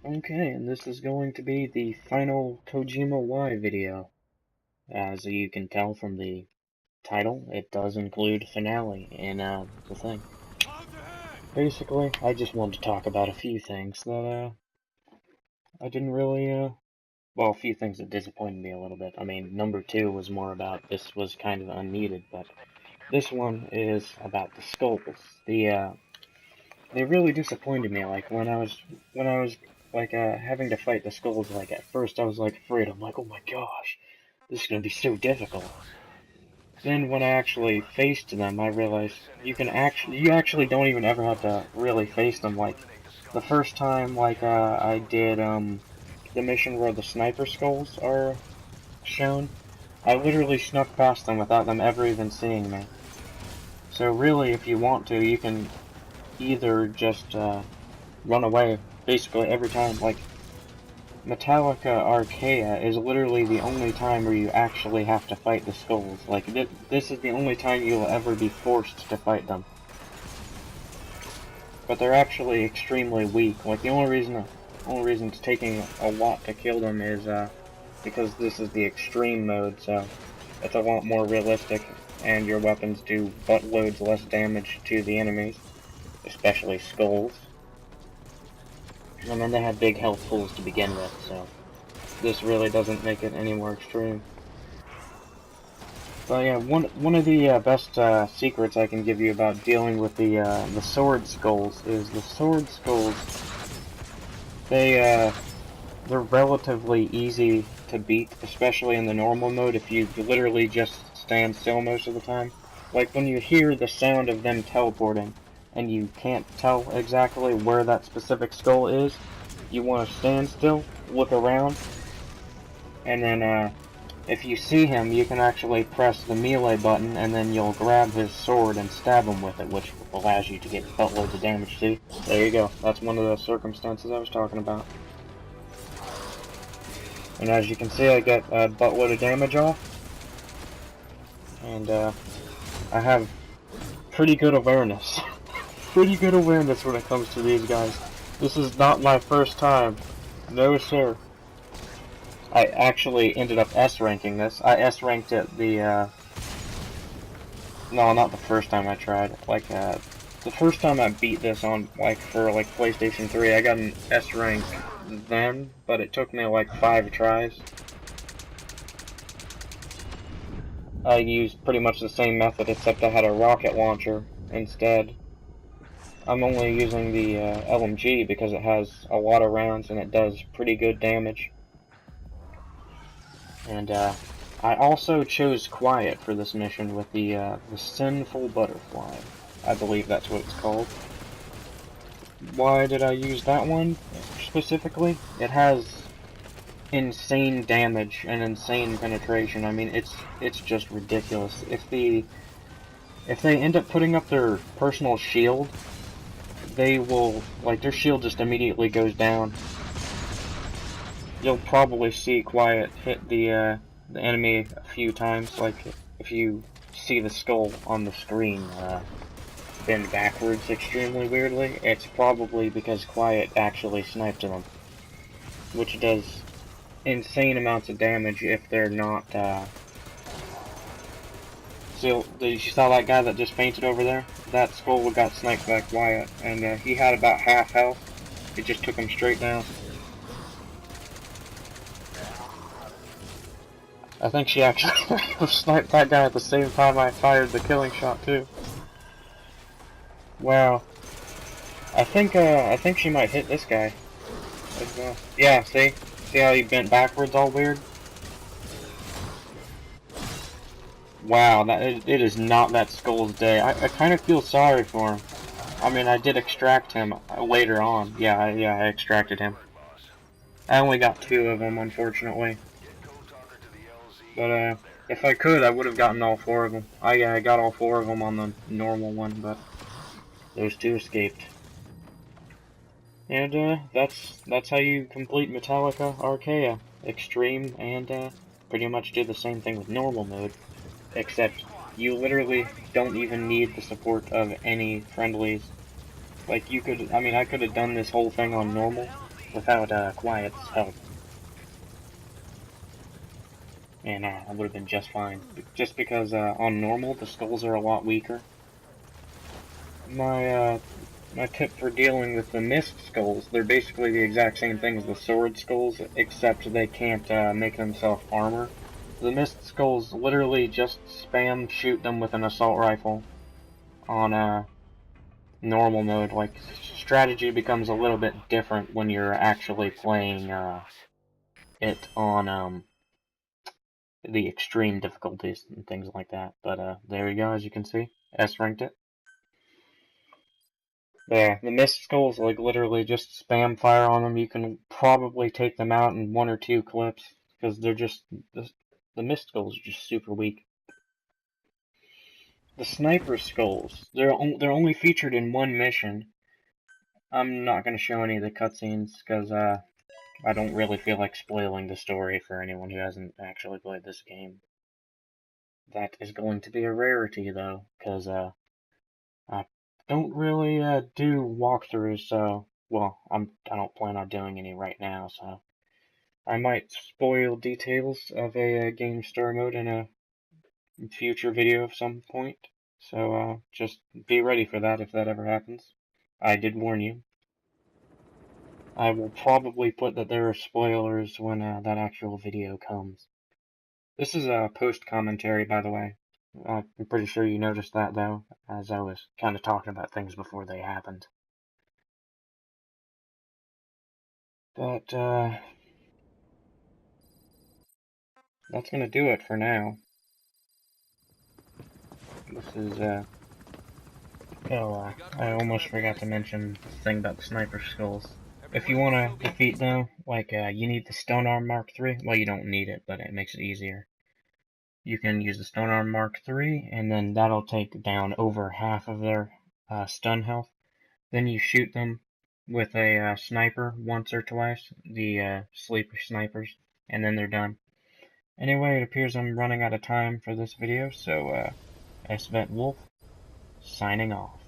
Okay, and this is going to be the final Kojima Y video. As you can tell from the title, it does include finale in the thing. Basically, I just wanted to talk about a few things that I didn't really well, a few things that disappointed me a little bit. I mean, number two was more about this was kind of unneeded, but this one is about the skulls. The they really disappointed me. Like when I was like having to fight the skulls. Like at first I was like afraid. I'm like, oh my gosh, this is gonna be so difficult. Then when I actually faced them, I realized you actually don't even ever have to really face them. Like the first time, like I did the mission where the sniper skulls are shown. I literally snuck past them without them ever even seeing me. So really, if you want to, you can either just run away basically every time. Like Metallica Archaea is literally the only time where you actually have to fight the skulls. Like this is the only time you'll ever be forced to fight them. But they're actually extremely weak. Like the only reason it's taking a lot to kill them is because this is the extreme mode, so it's a lot more realistic, and your weapons do buttloads less damage to the enemies, especially skulls. And then they have big health pools to begin with, so this really doesn't make it any more extreme. But yeah, one of the best secrets I can give you about dealing with the sword skulls is the sword skulls. They're relatively easy to beat, especially in the normal mode if you literally just stand still most of the time. Like when you hear the sound of them teleporting and you can't tell exactly where that specific skull is, you want to stand still, look around, and then if you see him, you can actually press the melee button and then you'll grab his sword and stab him with it, which allows you to get buttloads of damage. See? There you go. That's one of the circumstances I was talking about. And as you can see, I get a buttload of damage off. And I have pretty good awareness. Pretty good awareness when it comes to these guys. This is not my first time. No, sir. I actually ended up S-ranking this. I S-ranked it the, no, not the first time I tried. Like, the first time I beat this on, like, for, like, PlayStation 3, I got an S-rank then, but it took me, like, 5 tries. I used pretty much the same method, except I had a rocket launcher instead. I'm only using the LMG because it has a lot of rounds and it does pretty good damage. And I also chose Quiet for this mission with the Sinful Butterfly. I believe that's what it's called. Why did I use that one specifically? It has insane damage and insane penetration. I mean, it's just ridiculous. If they end up putting up their personal shield, they will, like, their shield just immediately goes down. You'll probably see Quiet hit the enemy a few times, like if you see the skull on the screen bend backwards extremely weirdly, it's probably because Quiet actually sniped them, which does insane amounts of damage if they're not, so, you saw that guy that just fainted over there? That skull got sniped by Quiet, and he had about half health. It just took him straight down. I think she actually sniped that guy at the same time I fired the killing shot too. Wow. I think she might hit this guy as well. Yeah, see? See how he bent backwards all weird? Wow, it is not that skull's day. I kind of feel sorry for him. I mean, I did extract him later on. Yeah, I extracted him. I only got 2 of them, unfortunately. But, if I could, I would have gotten all 4 of them. I got all 4 of them on the normal one, but those 2 escaped. And, that's how you complete Metallica Archaea. Extreme, and, pretty much do the same thing with normal mode. Except, you literally don't even need the support of any friendlies. Like, I mean, I could have done this whole thing on normal, without Quiet's help. And I would have been just fine. Just because on normal, the skulls are a lot weaker. My tip for dealing with the mist skulls, they're basically the exact same thing as the sword skulls, except they can't make themselves armor. The mist skulls literally just spam shoot them with an assault rifle on normal mode. Like, strategy becomes a little bit different when you're actually playing it on the extreme difficulties and things like that. But there you go, as you can see, S ranked it. Yeah, the mist skulls, like, literally just spam fire on them. You can probably take them out in 1 or 2 clips, because they're just, the mist skulls are just super weak. The sniper skulls, they're only featured in 1 mission. I'm not going to show any of the cutscenes, because I don't really feel like spoiling the story for anyone who hasn't actually played this game. That is going to be a rarity, though, because I don't really do walkthroughs, so, well, I don't plan on doing any right now, so I might spoil details of a game story mode in a future video of some point. So just be ready for that if that ever happens. I did warn you. I will probably put that there are spoilers when that actual video comes. This is a post-commentary, by the way. I'm pretty sure you noticed that, though, as I was kind of talking about things before they happened. But, that's gonna do it for now. This is, I almost forgot to mention the thing about the sniper skulls. If you want to defeat them, like, you need the Stone Arm Mark III. Well, you don't need it, but it makes it easier. You can use the Stone Arm Mark III, and then that'll take down over half of their stun health. Then you shoot them with a sniper once or twice, the sleeper snipers, and then they're done. Anyway, it appears I'm running out of time for this video, so SVetWolf, signing off.